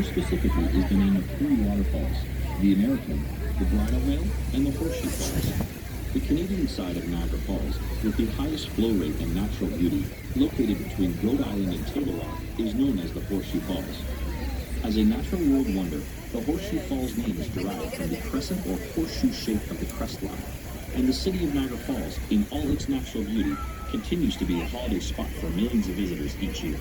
More specifically is the name of three waterfalls: the American, the Bridal Veil, and the Horseshoe Falls. The Canadian side of Niagara Falls, with the highest flow rate and natural beauty, located between Rhode Island and Table Rock, is known as the Horseshoe Falls. As a natural world wonder, the Horseshoe Falls name is derived from the crescent or horseshoe shape of the crest line, and the city of Niagara Falls, in all its natural beauty, continues to be a holiday spot for millions of visitors each year.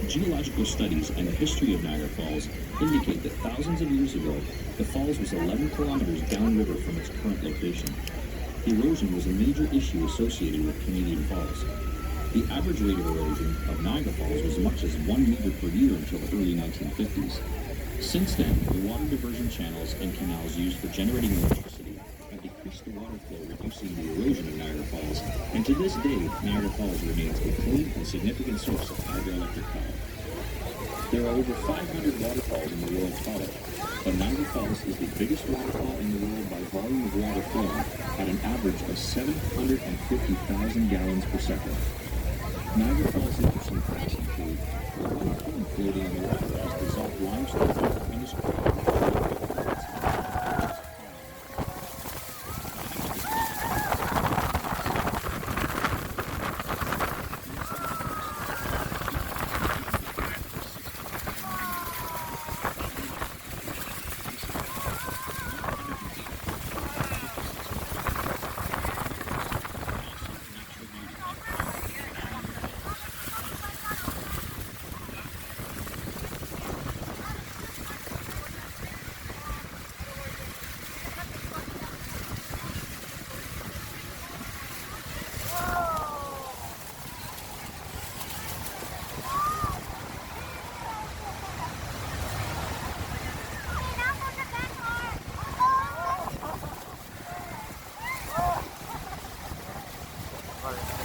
Geological studies and the history of Niagara Falls indicate that thousands of years ago, the falls was 11 kilometers downriver from its current location. Erosion was a major issue associated with Canadian Falls. The average rate of erosion of Niagara Falls was as much as 1 meter per year until the early 1950s. Since then, the water diversion channels and canals used for generating electricity have decreased the water flow, reducing the erosion of Niagara Falls, and to this day, Niagara Falls remains a clean and significant source of hydroelectric power. There are over 500 waterfalls in the world total, but Niagara Falls is the biggest waterfall in the world by volume of water flowing at an average of 750,000 gallons per second. Niagara Falls interesting facts include a white cone floating on the water as dissolved limestone and is Right.